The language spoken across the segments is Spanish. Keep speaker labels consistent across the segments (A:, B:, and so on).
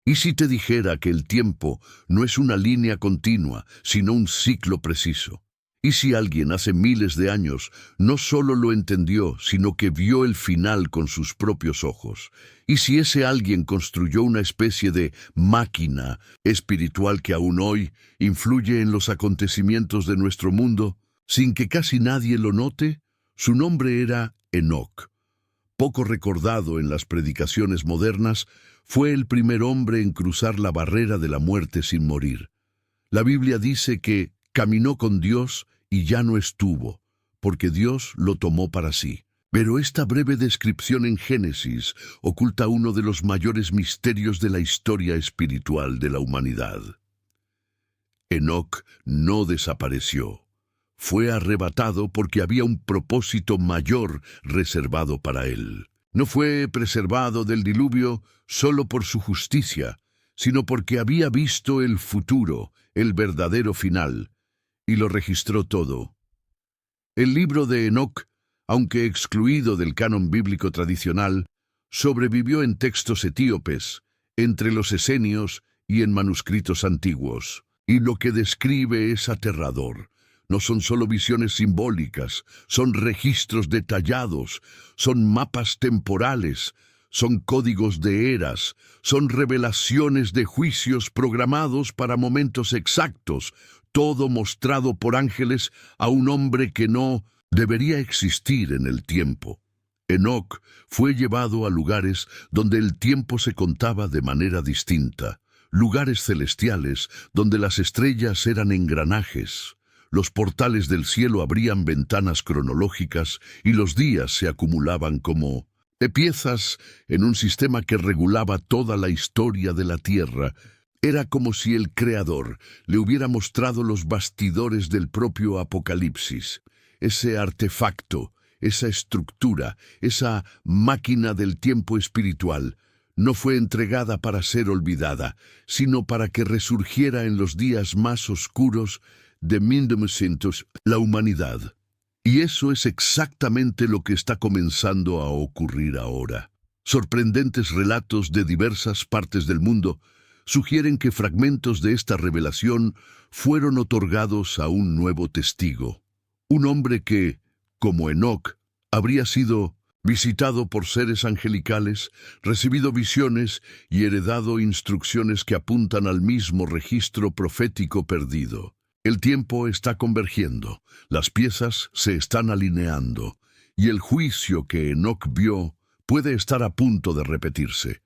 A: ¿Y si te dijera que el tiempo no es una línea continua, sino un ciclo preciso? ¿Y si alguien hace miles de años no solo lo entendió, sino que vio el final con sus propios ojos? ¿Y si ese alguien construyó una especie de máquina espiritual que aún hoy influye en los acontecimientos de nuestro mundo, sin que casi nadie lo note? Su nombre era Enoc. Poco recordado en las predicaciones modernas, fue el primer hombre en cruzar la barrera de la muerte sin morir. La Biblia dice que caminó con Dios y ya no estuvo, porque Dios lo tomó para sí. Pero esta breve descripción en Génesis oculta uno de los mayores misterios de la historia espiritual de la humanidad. Enoc no desapareció. Fue arrebatado porque había un propósito mayor reservado para él. No fue preservado del diluvio solo por su justicia, sino porque había visto el futuro, el verdadero final, y lo registró todo. El libro de Enoc, aunque excluido del canon bíblico tradicional, sobrevivió en textos etíopes, entre los esenios y en manuscritos antiguos. Y lo que describe es aterrador. No son solo visiones simbólicas, son registros detallados, son mapas temporales, son códigos de eras, son revelaciones de juicios programados para momentos exactos, todo mostrado por ángeles a un hombre que no debería existir en el tiempo. Enoc fue llevado a lugares donde el tiempo se contaba de manera distinta, lugares celestiales donde las estrellas eran engranajes. Los portales del cielo abrían ventanas cronológicas y los días se acumulaban como piezas en un sistema que regulaba toda la historia de la Tierra. Era como si el Creador le hubiera mostrado los bastidores del propio Apocalipsis. Ese artefacto, esa estructura, esa máquina del tiempo espiritual, no fue entregada para ser olvidada, sino para que resurgiera en los días más oscuros de 1900, la humanidad. Y eso es exactamente lo que está comenzando a ocurrir ahora. Sorprendentes relatos de diversas partes del mundo sugieren que fragmentos de esta revelación fueron otorgados a un nuevo testigo. Un hombre que, como Enoc, habría sido visitado por seres angelicales, recibido visiones y heredado instrucciones que apuntan al mismo registro profético perdido. El tiempo está convergiendo, las piezas se están alineando, y el juicio que Enoc vio puede estar a punto de repetirse.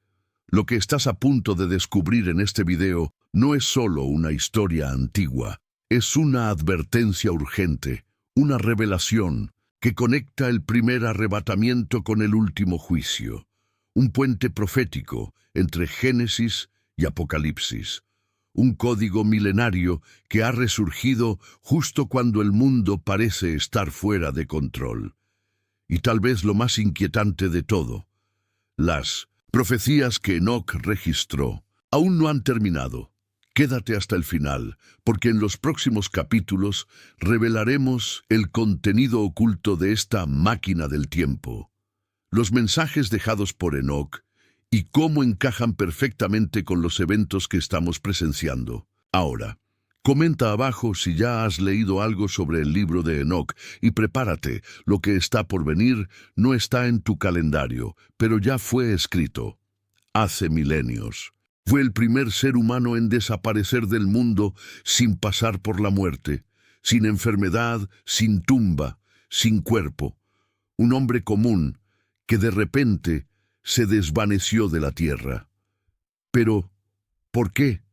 A: Lo que estás a punto de descubrir en este video no es solo una historia antigua, es una advertencia urgente, una revelación que conecta el primer arrebatamiento con el último juicio, un puente profético entre Génesis y Apocalipsis. Un código milenario que ha resurgido justo cuando el mundo parece estar fuera de control. Y tal vez lo más inquietante de todo, las profecías que Enoc registró aún no han terminado. Quédate hasta el final, porque en los próximos capítulos revelaremos el contenido oculto de esta máquina del tiempo, los mensajes dejados por Enoc, y cómo encajan perfectamente con los eventos que estamos presenciando. Ahora, comenta abajo si ya has leído algo sobre el libro de Enoc y prepárate, lo que está por venir no está en tu calendario, pero ya fue escrito. Hace milenios. Fue el primer ser humano en desaparecer del mundo sin pasar por la muerte, sin enfermedad, sin tumba, sin cuerpo. Un hombre común que de repente se desvaneció de la tierra. Pero, ¿por qué?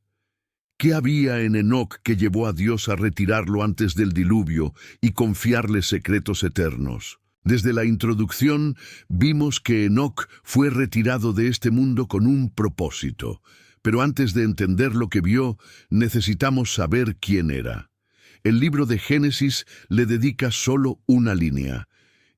A: ¿Qué había en Enoc que llevó a Dios a retirarlo antes del diluvio y confiarle secretos eternos? Desde la introducción vimos que Enoc fue retirado de este mundo con un propósito, pero antes de entender lo que vio, necesitamos saber quién era. El libro de Génesis le dedica solo una línea.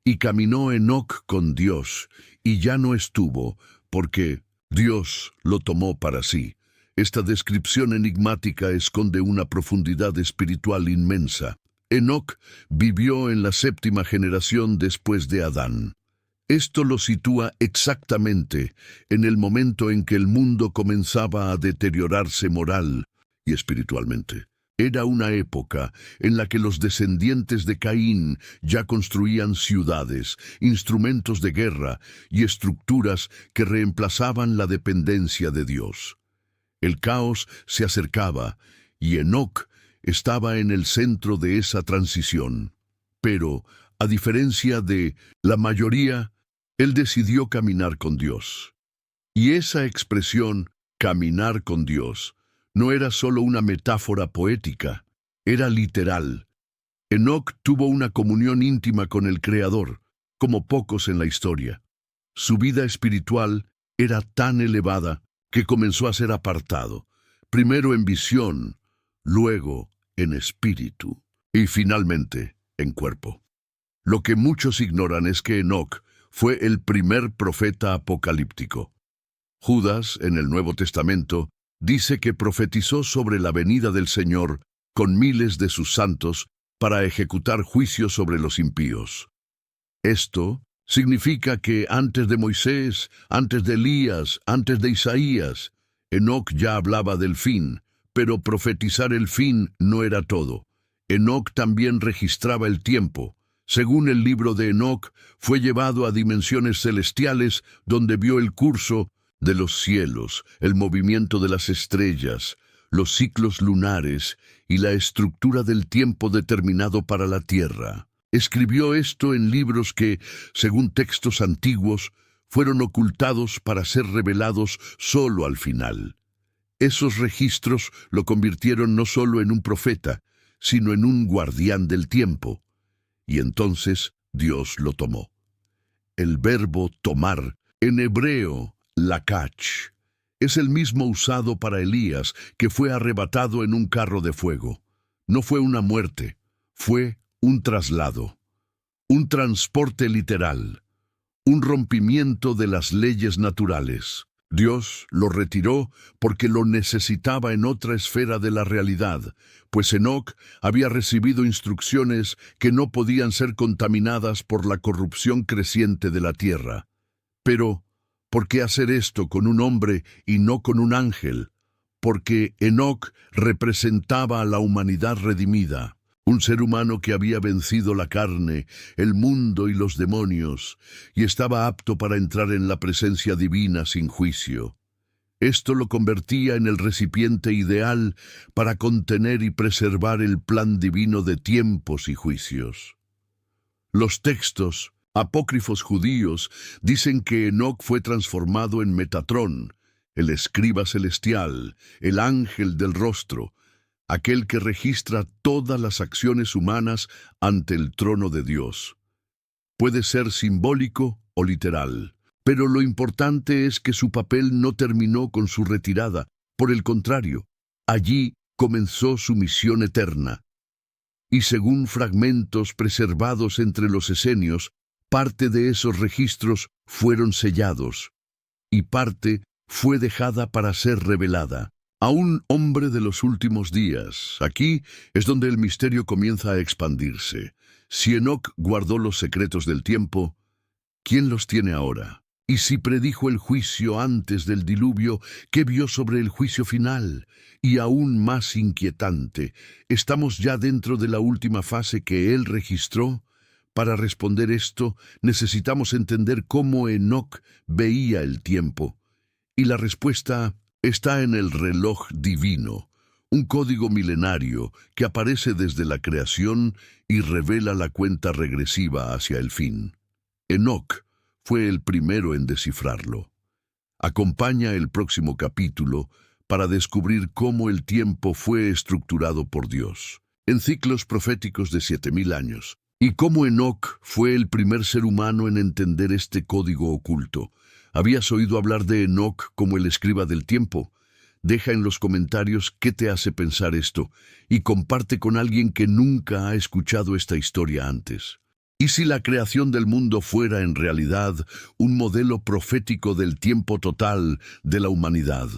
A: Y caminó Enoc con Dios, y ya no estuvo, porque Dios lo tomó para sí. Esta descripción enigmática esconde una profundidad espiritual inmensa. Enoc vivió en la 7ª generación después de Adán. Esto lo sitúa exactamente en el momento en que el mundo comenzaba a deteriorarse moral y espiritualmente. Era una época en la que los descendientes de Caín ya construían ciudades, instrumentos de guerra y estructuras que reemplazaban la dependencia de Dios. El caos se acercaba y Enoc estaba en el centro de esa transición. Pero, a diferencia de la mayoría, él decidió caminar con Dios. Y esa expresión, caminar con Dios, no era solo una metáfora poética, era literal. Enoc tuvo una comunión íntima con el Creador, como pocos en la historia. Su vida espiritual era tan elevada que comenzó a ser apartado, primero en visión, luego en espíritu y finalmente en cuerpo. Lo que muchos ignoran es que Enoc fue el primer profeta apocalíptico. Judas, en el Nuevo Testamento, dice que profetizó sobre la venida del Señor con miles de sus santos para ejecutar juicios sobre los impíos. Esto significa que antes de Moisés, antes de Elías, antes de Isaías, Enoc ya hablaba del fin, pero profetizar el fin no era todo. Enoc también registraba el tiempo. Según el libro de Enoc, fue llevado a dimensiones celestiales donde vio el curso de los cielos, el movimiento de las estrellas, los ciclos lunares y la estructura del tiempo determinado para la tierra. Escribió esto en libros que, según textos antiguos, fueron ocultados para ser revelados solo al final. Esos registros lo convirtieron no solo en un profeta, sino en un guardián del tiempo. Y entonces Dios lo tomó. El verbo tomar, en hebreo, lakach, es el mismo usado para Elías, que fue arrebatado en un carro de fuego. No fue una muerte, fue un traslado, un transporte literal, un rompimiento de las leyes naturales. Dios lo retiró porque lo necesitaba en otra esfera de la realidad, pues Enoc había recibido instrucciones que no podían ser contaminadas por la corrupción creciente de la tierra. Pero, ¿por qué hacer esto con un hombre y no con un ángel? Porque Enoc representaba a la humanidad redimida, un ser humano que había vencido la carne, el mundo y los demonios, y estaba apto para entrar en la presencia divina sin juicio. Esto lo convertía en el recipiente ideal para contener y preservar el plan divino de tiempos y juicios. Los textos apócrifos judíos dicen que Enoc fue transformado en Metatrón, el escriba celestial, el ángel del rostro, aquel que registra todas las acciones humanas ante el trono de Dios. Puede ser simbólico o literal, pero lo importante es que su papel no terminó con su retirada. Por el contrario, allí comenzó su misión eterna. Y según fragmentos preservados entre los esenios, parte de esos registros fueron sellados, y parte fue dejada para ser revelada. A un hombre de los últimos días. Aquí es donde el misterio comienza a expandirse. Si Enoc guardó los secretos del tiempo, ¿quién los tiene ahora? Y si predijo el juicio antes del diluvio, ¿qué vio sobre el juicio final? Y aún más inquietante, ¿estamos ya dentro de la última fase que él registró? Para responder esto, necesitamos entender cómo Enoc veía el tiempo. Y la respuesta está en el reloj divino, un código milenario que aparece desde la creación y revela la cuenta regresiva hacia el fin. Enoc fue el primero en descifrarlo. Acompaña el próximo capítulo para descubrir cómo el tiempo fue estructurado por Dios, en ciclos proféticos de 7000 años, y cómo Enoc fue el primer ser humano en entender este código oculto. ¿Habías oído hablar de Enoc como el escriba del tiempo? Deja en los comentarios qué te hace pensar esto y comparte con alguien que nunca ha escuchado esta historia antes. ¿Y si la creación del mundo fuera en realidad un modelo profético del tiempo total de la humanidad?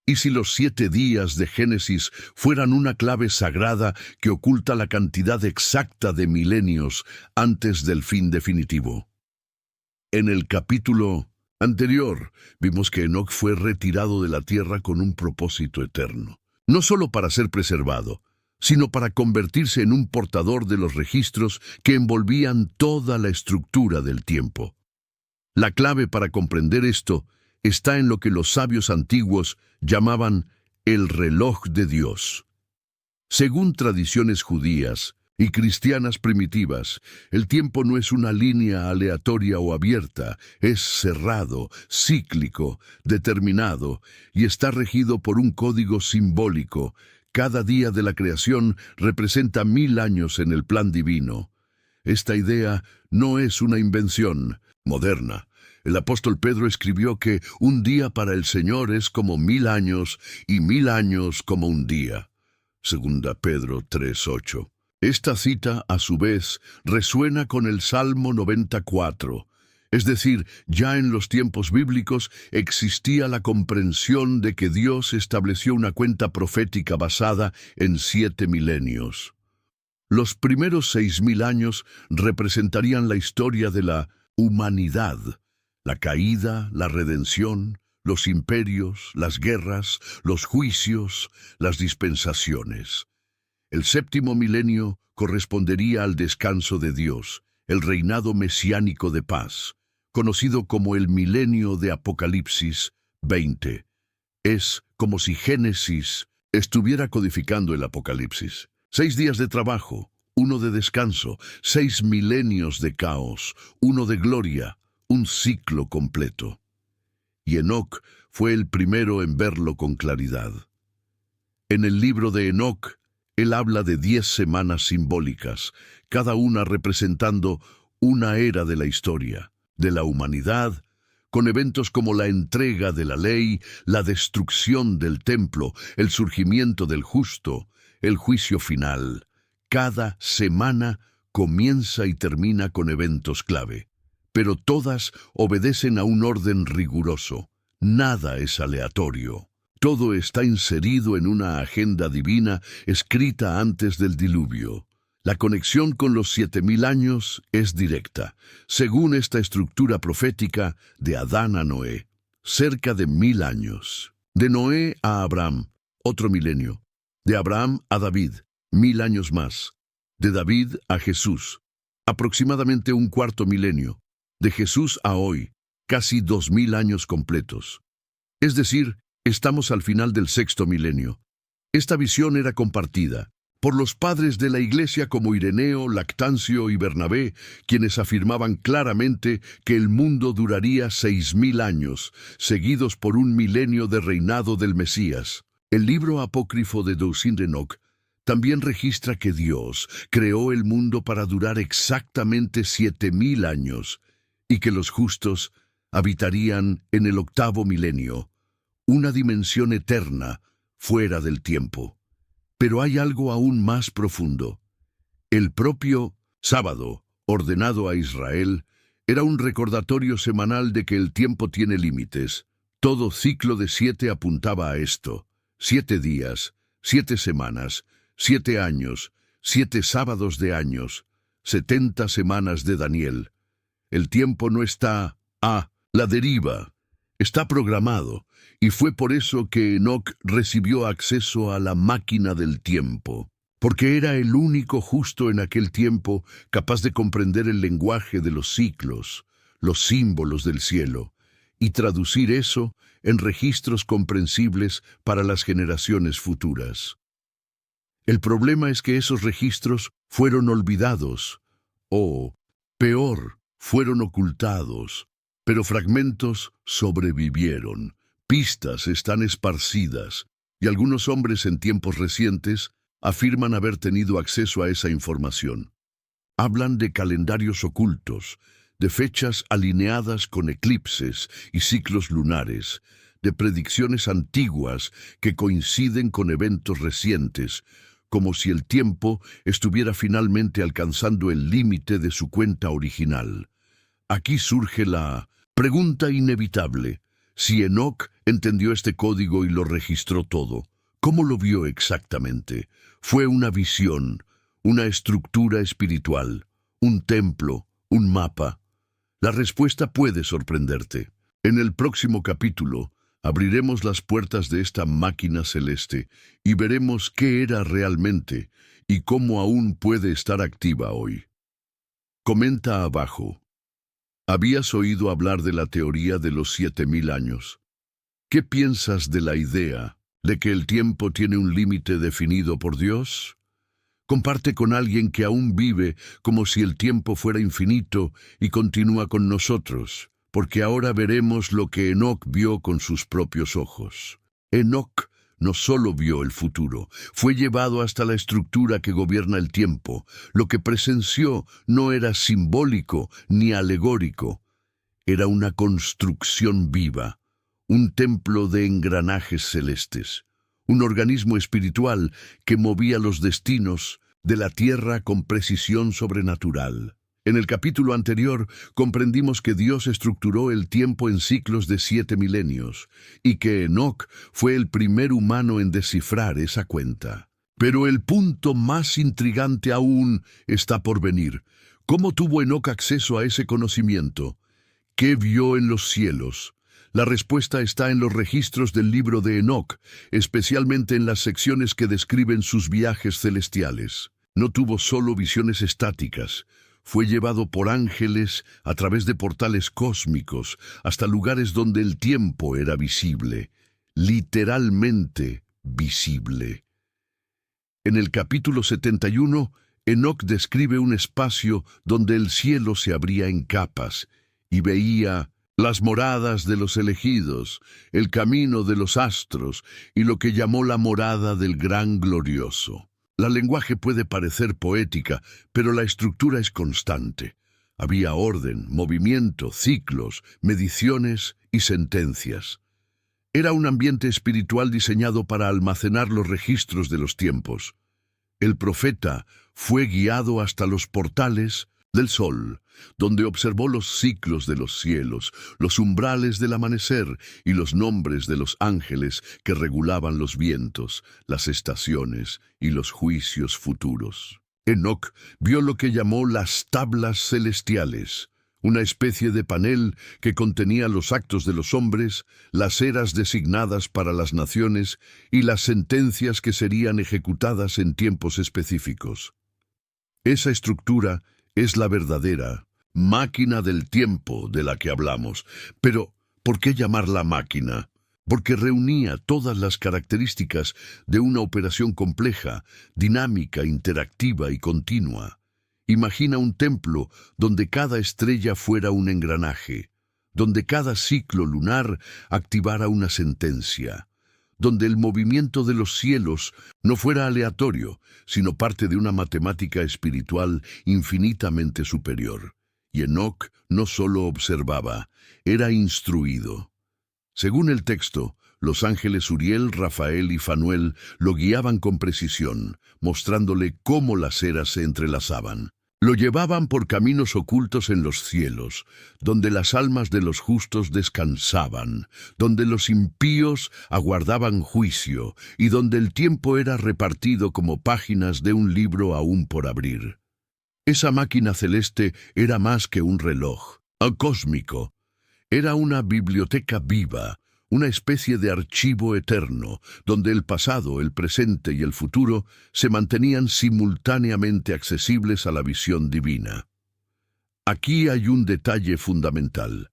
A: ¿Y si los 7 días de Génesis fueran una clave sagrada que oculta la cantidad exacta de milenios antes del fin definitivo? En el capítulo anterior, vimos que Enoc fue retirado de la tierra con un propósito eterno, no solo para ser preservado, sino para convertirse en un portador de los registros que envolvían toda la estructura del tiempo. La clave para comprender esto está en lo que los sabios antiguos llamaban el reloj de Dios. Según tradiciones judías y cristianas primitivas, el tiempo no es una línea aleatoria o abierta, es cerrado, cíclico, determinado y está regido por un código simbólico. Cada día de la creación representa 1000 años en el plan divino. Esta idea no es una invención moderna. El apóstol Pedro escribió que un día para el Señor es como 1000 años y 1000 años como un día. Segunda Pedro 3:8. Esta cita, a su vez, resuena con el Salmo 94. Es decir, ya en los tiempos bíblicos existía la comprensión de que Dios estableció una cuenta profética basada en 7 milenios. Los primeros 6000 años representarían la historia de la humanidad, la caída, la redención, los imperios, las guerras, los juicios, las dispensaciones. El 7º milenio correspondería al descanso de Dios, el reinado mesiánico de paz, conocido como el milenio de Apocalipsis 20. Es como si Génesis estuviera codificando el Apocalipsis. 6 días de trabajo, 1 de descanso, 6 milenios de caos, 1 de gloria, un ciclo completo. Y Enoc fue el primero en verlo con claridad. En el libro de Enoc, él habla de 10 semanas simbólicas, cada una representando una era de la historia, de la humanidad, con eventos como la entrega de la ley, la destrucción del templo, el surgimiento del justo, el juicio final. Cada semana comienza y termina con eventos clave, pero todas obedecen a un orden riguroso. Nada es aleatorio. Todo está inserido en una agenda divina escrita antes del diluvio. La conexión con los 7000 años es directa, según esta estructura profética de Adán a Noé, cerca de 1000 años. De Noé a Abraham, otro milenio. De Abraham a David, 1000 años más. De David a Jesús, aproximadamente un cuarto milenio. De Jesús a hoy, casi 2000 años completos. Es decir, estamos al final del 6º milenio. Esta visión era compartida por los padres de la Iglesia como Ireneo, Lactancio y Bernabé, quienes afirmaban claramente que el mundo duraría 6000 años, seguidos por un milenio de reinado del Mesías. El libro apócrifo de Dousin de Enoc también registra que Dios creó el mundo para durar exactamente 7000 años y que los justos habitarían en el 8º milenio, una dimensión eterna fuera del tiempo. Pero hay algo aún más profundo. El propio sábado, ordenado a Israel, era un recordatorio semanal de que el tiempo tiene límites. Todo ciclo de 7 apuntaba a esto. 7 días, 7 semanas, 7 años, 7 sábados de años, 70 semanas de Daniel. El tiempo no está a la deriva, está programado. Y fue por eso que Enoc recibió acceso a la máquina del tiempo, porque era el único justo en aquel tiempo capaz de comprender el lenguaje de los ciclos, los símbolos del cielo, y traducir eso en registros comprensibles para las generaciones futuras. El problema es que esos registros fueron olvidados, o, peor, fueron ocultados, pero fragmentos sobrevivieron. Pistas están esparcidas, y algunos hombres en tiempos recientes afirman haber tenido acceso a esa información. Hablan de calendarios ocultos, de fechas alineadas con eclipses y ciclos lunares, de predicciones antiguas que coinciden con eventos recientes, como si el tiempo estuviera finalmente alcanzando el límite de su cuenta original. Aquí surge la pregunta inevitable. Si Enoc entendió este código y lo registró todo, ¿cómo lo vio exactamente? Fue una visión, una estructura espiritual, un templo, un mapa. La respuesta puede sorprenderte. En el próximo capítulo, abriremos las puertas de esta máquina celeste y veremos qué era realmente y cómo aún puede estar activa hoy. Comenta abajo. ¿Habías oído hablar de la teoría de los 7000 años? ¿Qué piensas de la idea de que el tiempo tiene un límite definido por Dios? Comparte con alguien que aún vive como si el tiempo fuera infinito y continúa con nosotros, porque ahora veremos lo que Enoc vio con sus propios ojos. Enoc no solo vio el futuro, fue llevado hasta la estructura que gobierna el tiempo. Lo que presenció no era simbólico ni alegórico, era una construcción viva, un templo de engranajes celestes, un organismo espiritual que movía los destinos de la tierra con precisión sobrenatural. En el capítulo anterior comprendimos que Dios estructuró el tiempo en ciclos de 7 milenios y que Enoc fue el primer humano en descifrar esa cuenta. Pero el punto más intrigante aún está por venir. ¿Cómo tuvo Enoc acceso a ese conocimiento? ¿Qué vio en los cielos? La respuesta está en los registros del libro de Enoc, especialmente en las secciones que describen sus viajes celestiales. No tuvo solo visiones estáticas. Fue llevado por ángeles a través de portales cósmicos hasta lugares donde el tiempo era visible, literalmente visible. En el capítulo 71, Enoc describe un espacio donde el cielo se abría en capas y veía las moradas de los elegidos, el camino de los astros y lo que llamó la morada del gran glorioso. La lenguaje puede parecer poética, pero la estructura es constante. Había orden, movimiento, ciclos, mediciones y sentencias. Era un ambiente espiritual diseñado para almacenar los registros de los tiempos. El profeta fue guiado hasta los portales del sol, donde observó los ciclos de los cielos, los umbrales del amanecer y los nombres de los ángeles que regulaban los vientos, las estaciones y los juicios futuros. Enoc vio lo que llamó las tablas celestiales, una especie de panel que contenía los actos de los hombres, las eras designadas para las naciones y las sentencias que serían ejecutadas en tiempos específicos. Esa estructura es la verdadera máquina del tiempo de la que hablamos. Pero, ¿por qué llamarla máquina? Porque reunía todas las características de una operación compleja, dinámica, interactiva y continua. Imagina un templo donde cada estrella fuera un engranaje, donde cada ciclo lunar activara una sentencia, donde el movimiento de los cielos no fuera aleatorio, sino parte de una matemática espiritual infinitamente superior. Y Enoc no solo observaba, era instruido. Según el texto, los ángeles Uriel, Rafael y Fanuel lo guiaban con precisión, mostrándole cómo las eras se entrelazaban. Lo llevaban por caminos ocultos en los cielos, donde las almas de los justos descansaban, donde los impíos aguardaban juicio y donde el tiempo era repartido como páginas de un libro aún por abrir. Esa máquina celeste era más que un reloj cósmico. Era una biblioteca viva, una especie de archivo eterno, donde el pasado, el presente y el futuro se mantenían simultáneamente accesibles a la visión divina. Aquí hay un detalle fundamental.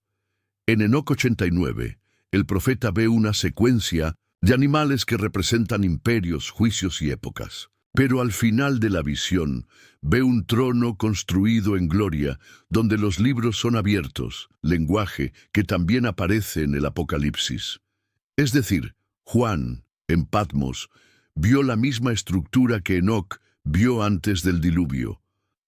A: En Enoc 89, el profeta ve una secuencia de animales que representan imperios, juicios y épocas. Pero al final de la visión, ve un trono construido en gloria, donde los libros son abiertos, lenguaje que también aparece en el Apocalipsis. Es decir, Juan, en Patmos, vio la misma estructura que Enoc vio antes del diluvio.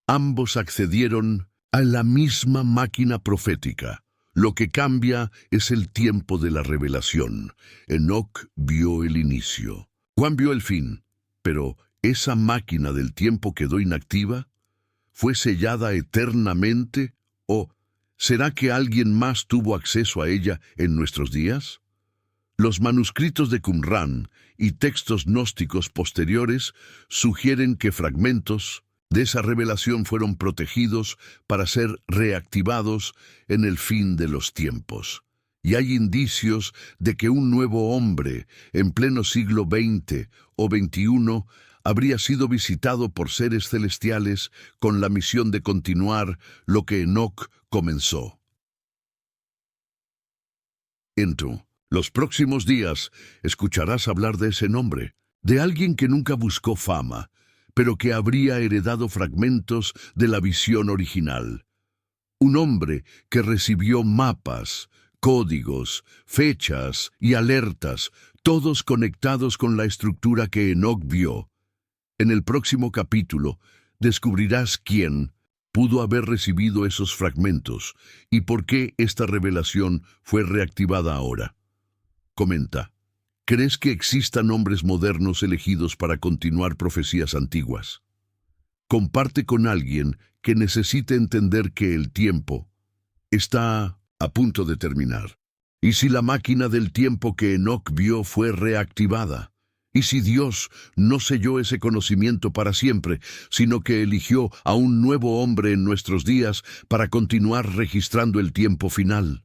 A: Ambos accedieron a la misma máquina profética. Lo que cambia es el tiempo de la revelación. Enoc vio el inicio. Juan vio el fin, pero ¿esa máquina del tiempo quedó inactiva? ¿Fue sellada eternamente? ¿O será que alguien más tuvo acceso a ella en nuestros días? Los manuscritos de Qumran y textos gnósticos posteriores sugieren que fragmentos De esa revelación fueron protegidos para ser reactivados en el fin de los tiempos. Y hay indicios de que un nuevo hombre, en pleno siglo XX o XXI, habría sido visitado por seres celestiales con la misión de continuar lo que Enoc comenzó. En los próximos días escucharás hablar de ese nombre, de alguien que nunca buscó fama, pero que habría heredado fragmentos de la visión original. Un hombre que recibió mapas, códigos, fechas y alertas, todos conectados con la estructura que Enoc vio. En el próximo capítulo descubrirás quién pudo haber recibido esos fragmentos y por qué esta revelación fue reactivada ahora. Comenta, ¿crees que existan hombres modernos elegidos para continuar profecías antiguas? Comparte con alguien que necesite entender que el tiempo está a punto de terminar. ¿Y si la máquina del tiempo que Enoc vio fue reactivada? ¿Y si Dios no selló ese conocimiento para siempre, sino que eligió a un nuevo hombre en nuestros días para continuar registrando el tiempo final?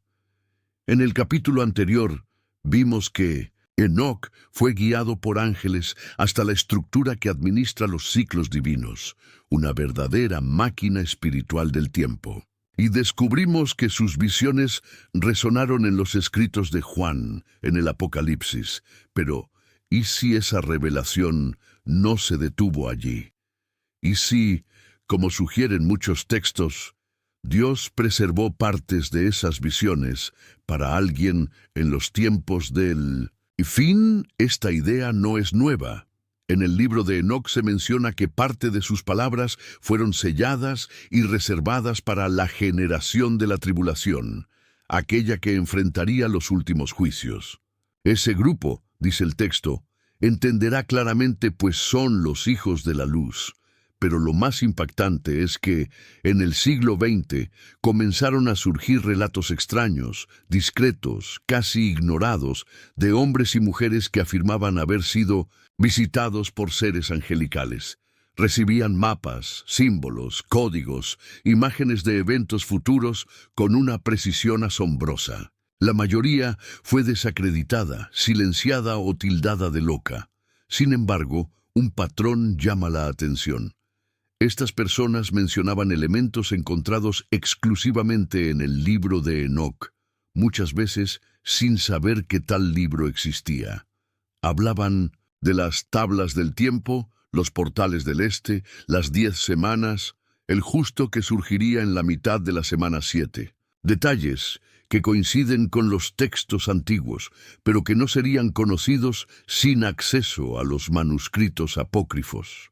A: En el capítulo anterior vimos que Enoc fue guiado por ángeles hasta la estructura que administra los ciclos divinos, una verdadera máquina espiritual del tiempo. Y descubrimos que sus visiones resonaron en los escritos de Juan, en el Apocalipsis. Pero, ¿y si esa revelación no se detuvo allí? ¿Y si, como sugieren muchos textos, Dios preservó partes de esas visiones para alguien en los tiempos del fin? Esta idea no es nueva. En el libro de Enoc se menciona que parte de sus palabras fueron selladas y reservadas para la generación de la tribulación, aquella que enfrentaría los últimos juicios. Ese grupo, dice el texto, entenderá claramente pues son los hijos de la luz. Pero lo más impactante es que, en el siglo XX, comenzaron a surgir relatos extraños, discretos, casi ignorados, de hombres y mujeres que afirmaban haber sido visitados por seres angelicales. Recibían mapas, símbolos, códigos, imágenes de eventos futuros con una precisión asombrosa. La mayoría fue desacreditada, silenciada o tildada de loca. Sin embargo, un patrón llama la atención. Estas personas mencionaban elementos encontrados exclusivamente en el libro de Enoc, muchas veces sin saber que tal libro existía. Hablaban de las tablas del tiempo, los portales del este, las 10 semanas, el justo que surgiría en la mitad de la semana 7. Detalles que coinciden con los textos antiguos, pero que no serían conocidos sin acceso a los manuscritos apócrifos.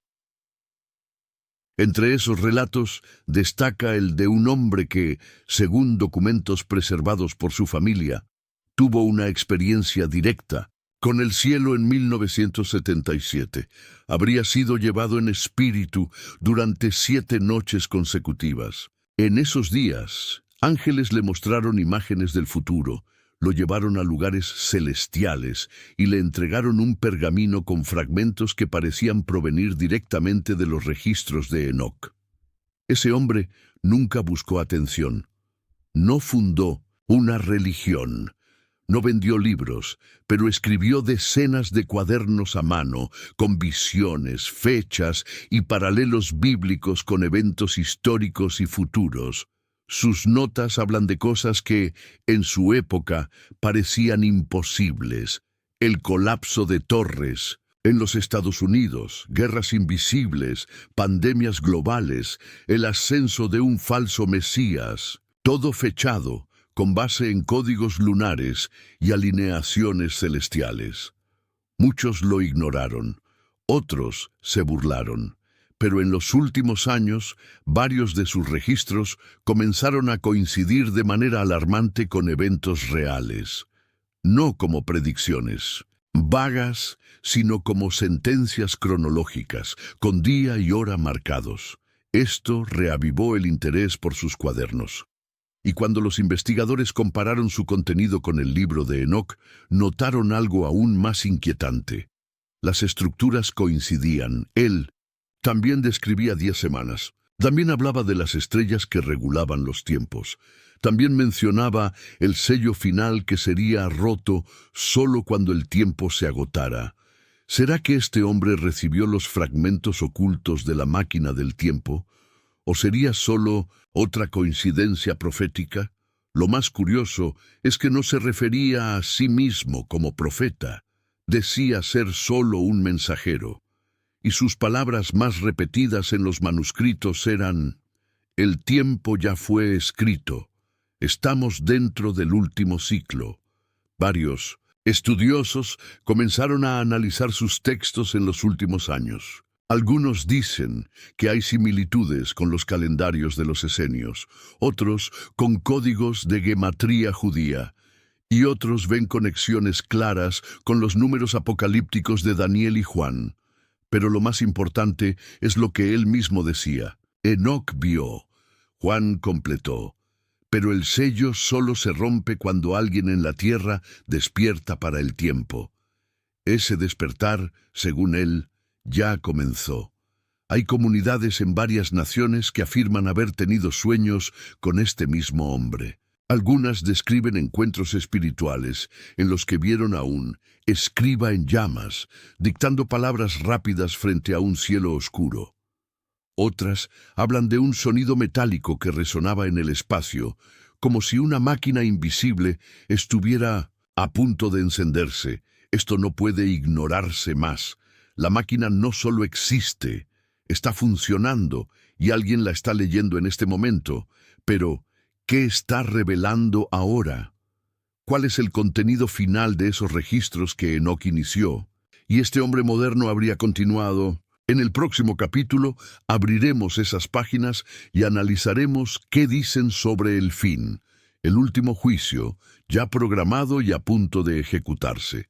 A: Entre esos relatos destaca el de un hombre que, según documentos preservados por su familia, tuvo una experiencia directa con el cielo en 1977. Habría sido llevado en espíritu durante 7 noches consecutivas. En esos días, ángeles le mostraron imágenes del futuro, lo llevaron a lugares celestiales y le entregaron un pergamino con fragmentos que parecían provenir directamente de los registros de Enoc. Ese hombre nunca buscó atención, no fundó una religión, no vendió libros, pero escribió decenas de cuadernos a mano con visiones, fechas y paralelos bíblicos con eventos históricos y futuros. Sus notas hablan de cosas que, en su época, parecían imposibles. El colapso de torres en los Estados Unidos, guerras invisibles, pandemias globales, el ascenso de un falso Mesías, todo fechado con base en códigos lunares y alineaciones celestiales. Muchos lo ignoraron, otros se burlaron. Pero en los últimos años, varios de sus registros comenzaron a coincidir de manera alarmante con eventos reales, no como predicciones vagas, sino como sentencias cronológicas, con día y hora marcados. Esto reavivó el interés por sus cuadernos. Y cuando los investigadores compararon su contenido con el libro de Enoc, notaron algo aún más inquietante. Las estructuras coincidían. Él también describía 10 semanas. También hablaba de las estrellas que regulaban los tiempos. También mencionaba el sello final que sería roto solo cuando el tiempo se agotara. ¿Será que este hombre recibió los fragmentos ocultos de la máquina del tiempo? ¿O sería solo otra coincidencia profética? Lo más curioso es que no se refería a sí mismo como profeta. Decía ser solo un mensajero. Y sus palabras más repetidas en los manuscritos eran: «El tiempo ya fue escrito. Estamos dentro del último ciclo». Varios estudiosos comenzaron a analizar sus textos en los últimos años. Algunos dicen que hay similitudes con los calendarios de los esenios, otros con códigos de gematría judía, y otros ven conexiones claras con los números apocalípticos de Daniel y Juan. Pero lo más importante es lo que él mismo decía. Enoc vio, Juan completó. Pero el sello solo se rompe cuando alguien en la tierra despierta para el tiempo. Ese despertar, según él, ya comenzó. Hay comunidades en varias naciones que afirman haber tenido sueños con este mismo hombre. Algunas describen encuentros espirituales en los que vieron a un escriba en llamas, dictando palabras rápidas frente a un cielo oscuro. Otras hablan de un sonido metálico que resonaba en el espacio, como si una máquina invisible estuviera a punto de encenderse. Esto no puede ignorarse más. La máquina no solo existe, está funcionando y alguien la está leyendo en este momento, pero ¿qué está revelando ahora? ¿Cuál es el contenido final de esos registros que Enoc inició? Y este hombre moderno habría continuado. En el próximo capítulo abriremos esas páginas y analizaremos qué dicen sobre el fin, el último juicio, ya programado y a punto de ejecutarse.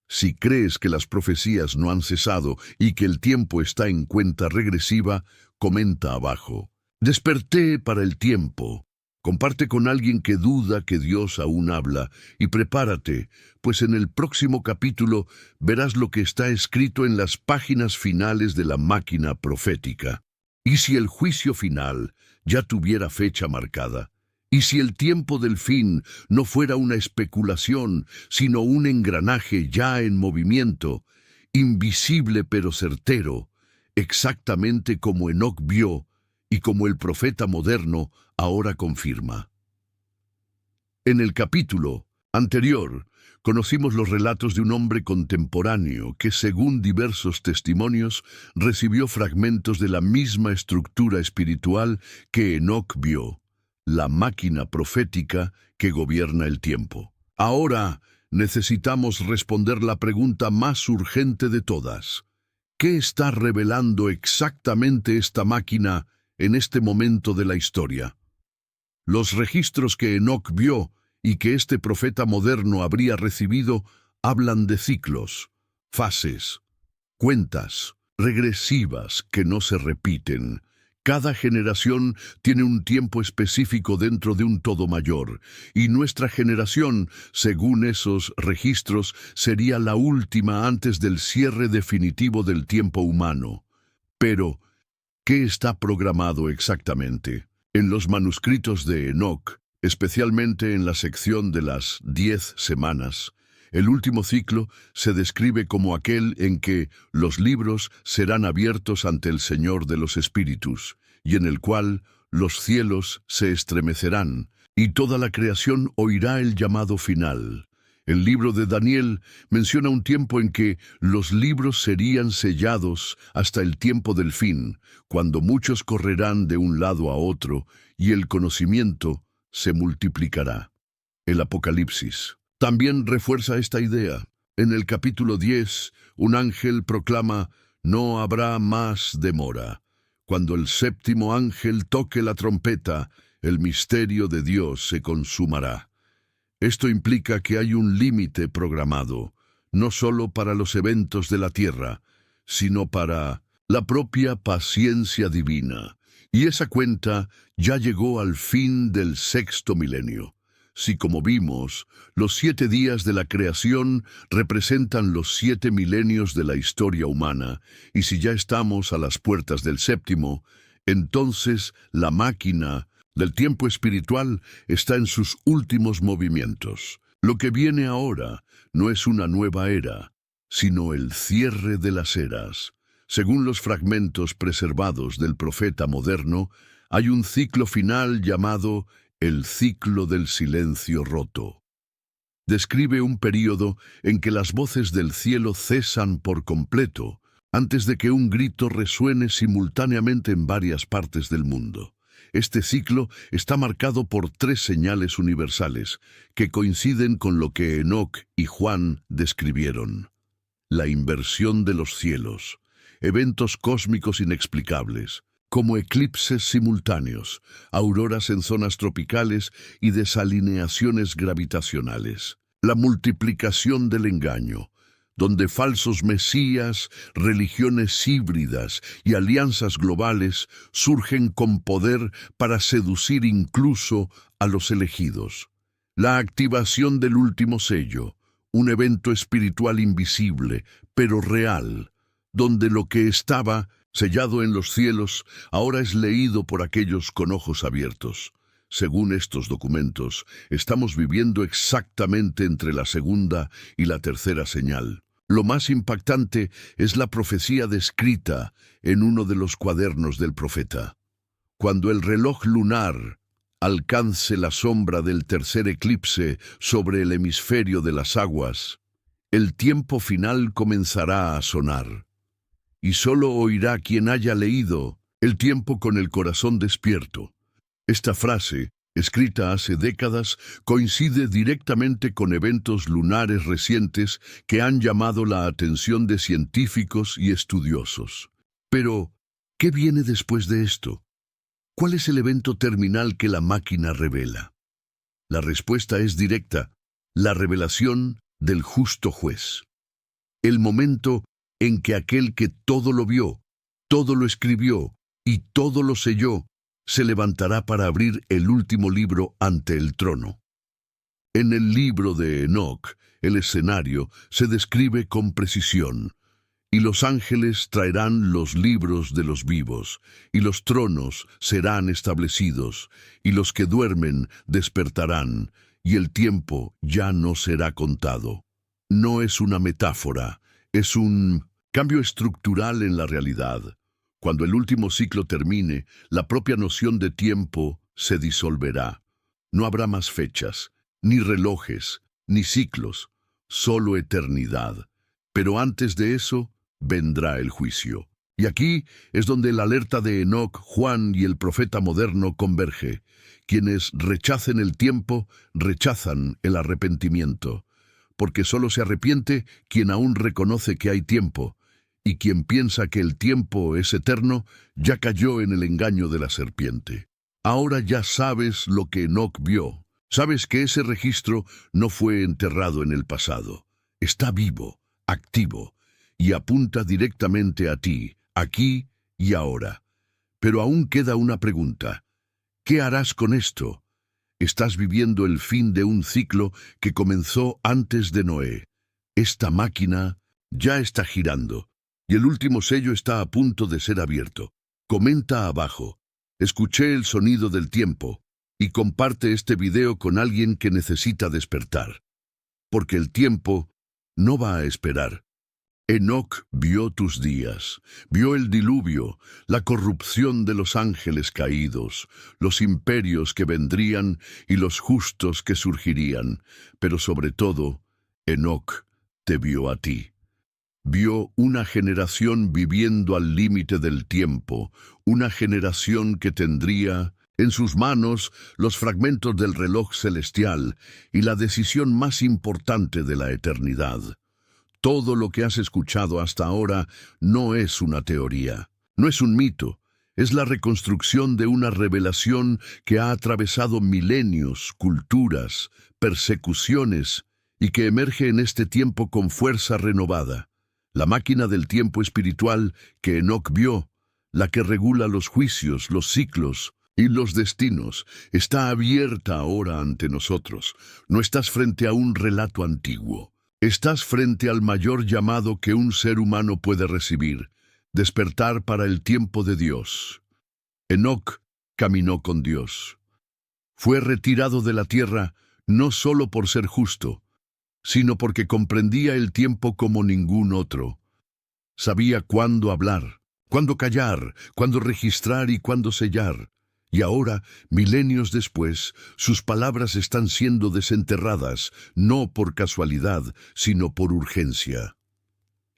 A: Si crees que las profecías no han cesado y que el tiempo está en cuenta regresiva, comenta abajo. Desperté para el tiempo. Comparte con alguien que duda que Dios aún habla y prepárate, pues en el próximo capítulo verás lo que está escrito en las páginas finales de la máquina profética. ¿Y si el juicio final ya tuviera fecha marcada? ¿Y si el tiempo del fin no fuera una especulación, sino un engranaje ya en movimiento, invisible pero certero, exactamente como Enoc vio y como el profeta moderno ahora confirma? En el capítulo anterior, conocimos los relatos de un hombre contemporáneo que, según diversos testimonios, recibió fragmentos de la misma estructura espiritual que Enoc vio, la máquina profética que gobierna el tiempo. Ahora necesitamos responder la pregunta más urgente de todas. ¿Qué está revelando exactamente esta máquina en este momento de la historia? Los registros que Enoc vio y que este profeta moderno habría recibido hablan de ciclos, fases, cuentas regresivas que no se repiten. Cada generación tiene un tiempo específico dentro de un todo mayor, y nuestra generación, según esos registros, sería la última antes del cierre definitivo del tiempo humano. Pero, ¿qué está programado exactamente? En los manuscritos de Enoc, especialmente en la sección de las 10 semanas, el último ciclo se describe como aquel en que los libros serán abiertos ante el Señor de los Espíritus, y en el cual los cielos se estremecerán, y toda la creación oirá el llamado final. El libro de Daniel menciona un tiempo en que los libros serían sellados hasta el tiempo del fin, cuando muchos correrán de un lado a otro y el conocimiento se multiplicará. El Apocalipsis también refuerza esta idea. En el capítulo 10, un ángel proclama: «No habrá más demora. Cuando el séptimo ángel toque la trompeta, el misterio de Dios se consumará». Esto implica que hay un límite programado, no solo para los eventos de la tierra, sino para la propia paciencia divina. Y esa cuenta ya llegó al fin del sexto milenio. Si, como vimos, los 7 días de la creación representan los 7 milenios de la historia humana, y si ya estamos a las puertas del séptimo, entonces la máquina del tiempo espiritual está en sus últimos movimientos. Lo que viene ahora no es una nueva era, sino el cierre de las eras. Según los fragmentos preservados del profeta moderno, hay un ciclo final llamado el ciclo del silencio roto. Describe un período en que las voces del cielo cesan por completo, antes de que un grito resuene simultáneamente en varias partes del mundo. Este ciclo está marcado por 3 señales universales, que coinciden con lo que Enoc y Juan describieron. La inversión de los cielos, eventos cósmicos inexplicables, como eclipses simultáneos, auroras en zonas tropicales y desalineaciones gravitacionales. La multiplicación del engaño, donde falsos mesías, religiones híbridas y alianzas globales surgen con poder para seducir incluso a los elegidos. La activación del último sello, un evento espiritual invisible, pero real, donde lo que estaba sellado en los cielos, ahora es leído por aquellos con ojos abiertos. Según estos documentos, estamos viviendo exactamente entre la segunda y la tercera señal. Lo más impactante es la profecía descrita en uno de los cuadernos del profeta. Cuando el reloj lunar alcance la sombra del tercer eclipse sobre el hemisferio de las aguas, el tiempo final comenzará a sonar. Y solo oirá quien haya leído el tiempo con el corazón despierto. Esta frase, escrita hace décadas, coincide directamente con eventos lunares recientes que han llamado la atención de científicos y estudiosos. Pero, ¿qué viene después de esto? ¿Cuál es el evento terminal que la máquina revela? La respuesta es directa: la revelación del justo juez. El momento en que aquel que todo lo vio, todo lo escribió y todo lo selló, se levantará para abrir el último libro ante el trono. En el libro de Enoc, el escenario se describe con precisión. Y los ángeles traerán los libros de los vivos, y los tronos serán establecidos, y los que duermen despertarán, y el tiempo ya no será contado. No es una metáfora, es un cambio estructural en la realidad. Cuando el último ciclo termine, la propia noción de tiempo se disolverá. No habrá más fechas, ni relojes, ni ciclos, solo eternidad. Pero antes de eso, vendrá el juicio. Y aquí es donde la alerta de Enoc, Juan y el profeta moderno converge. Quienes rechacen el tiempo, rechazan el arrepentimiento. Porque solo se arrepiente quien aún reconoce que hay tiempo, y quien piensa que el tiempo es eterno, ya cayó en el engaño de la serpiente. Ahora ya sabes lo que Enoc vio. Sabes que ese registro no fue enterrado en el pasado. Está vivo, activo, y apunta directamente a ti, aquí y ahora. Pero aún queda una pregunta. ¿Qué harás con esto? Estás viviendo el fin de un ciclo que comenzó antes de Noé. Esta máquina ya está girando, y el último sello está a punto de ser abierto. Comenta abajo: escuché el sonido del tiempo, y comparte este video con alguien que necesita despertar. Porque el tiempo no va a esperar. Enoc vio tus días, vio el diluvio, la corrupción de los ángeles caídos, los imperios que vendrían y los justos que surgirían, pero sobre todo, Enoc te vio a ti. Vio una generación viviendo al límite del tiempo, una generación que tendría en sus manos los fragmentos del reloj celestial y la decisión más importante de la eternidad. Todo lo que has escuchado hasta ahora no es una teoría, no es un mito, es la reconstrucción de una revelación que ha atravesado milenios, culturas, persecuciones y que emerge en este tiempo con fuerza renovada. La máquina del tiempo espiritual que Enoc vio, la que regula los juicios, los ciclos, Y los destinos está abierta ahora ante nosotros. No estás frente a un relato antiguo. Estás frente al mayor llamado que un ser humano puede recibir: despertar para el tiempo de Dios. Enoc caminó con Dios. Fue retirado de la tierra no solo por ser justo, sino porque comprendía el tiempo como ningún otro. Sabía cuándo hablar, cuándo callar, cuándo registrar y cuándo sellar. Y ahora, milenios después, sus palabras están siendo desenterradas, no por casualidad, sino por urgencia.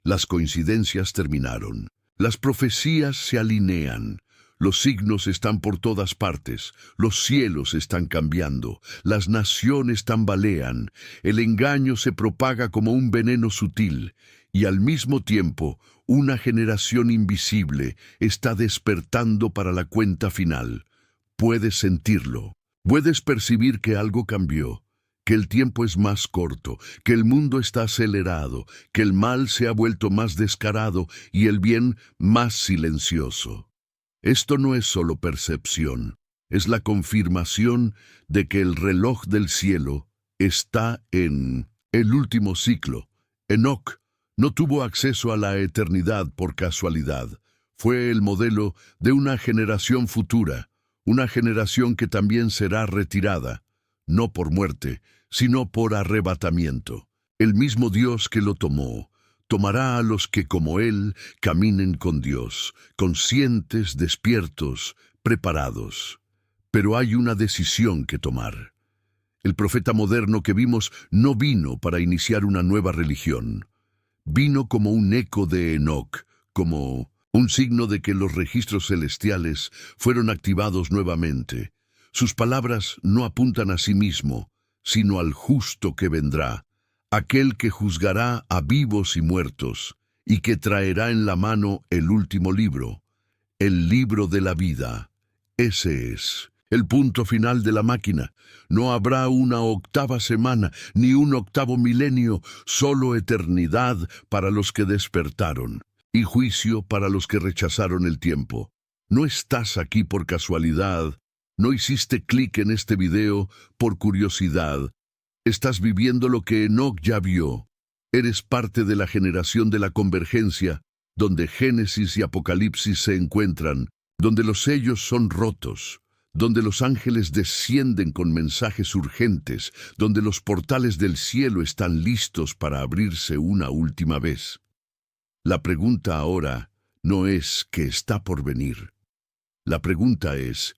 A: Las coincidencias terminaron. Las profecías se alinean. Los signos están por todas partes. Los cielos están cambiando. Las naciones tambalean. El engaño se propaga como un veneno sutil. Y al mismo tiempo, una generación invisible está despertando para la cuenta final. Puedes sentirlo. Puedes percibir que algo cambió, que el tiempo es más corto, que el mundo está acelerado, que el mal se ha vuelto más descarado y el bien más silencioso. Esto no es solo percepción, es la confirmación de que el reloj del cielo está en el último ciclo. Enoc no tuvo acceso a la eternidad por casualidad. Fue el modelo de una generación futura, una generación que también será retirada, no por muerte, sino por arrebatamiento. El mismo Dios que lo tomó, tomará a los que como Él caminen con Dios, conscientes, despiertos, preparados. Pero hay una decisión que tomar. El profeta moderno que vimos no vino para iniciar una nueva religión. Vino como un eco de Enoc, como un signo de que los registros celestiales fueron activados nuevamente. Sus palabras no apuntan a sí mismo, sino al justo que vendrá, aquel que juzgará a vivos y muertos, y que traerá en la mano el último libro, el libro de la vida. Ese es el punto final de la máquina. No habrá una octava semana, ni un octavo milenio, solo eternidad para los que despertaron, y juicio para los que rechazaron el tiempo. No estás aquí por casualidad, no hiciste clic en este video por curiosidad. Estás viviendo lo que Enoc ya vio. Eres parte de la generación de la convergencia, donde Génesis y Apocalipsis se encuentran, donde los sellos son rotos, donde los ángeles descienden con mensajes urgentes, donde los portales del cielo están listos para abrirse una última vez. La pregunta ahora no es ¿qué está por venir? La pregunta es,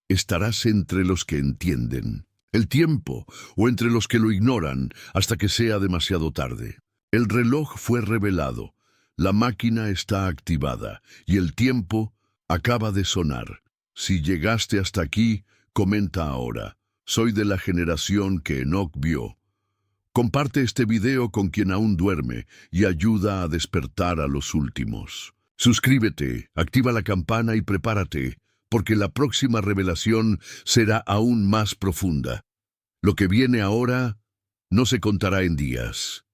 A: ¿estarás entre los que entienden el tiempo o entre los que lo ignoran hasta que sea demasiado tarde? El reloj fue revelado, la máquina está activada y el tiempo acaba de sonar. Si llegaste hasta aquí, comenta ahora. Soy de la generación que Enoc vio. Comparte este video con quien aún duerme y ayuda a despertar a los últimos. Suscríbete, activa la campana y prepárate, porque la próxima revelación será aún más profunda. Lo que viene ahora no se contará en días,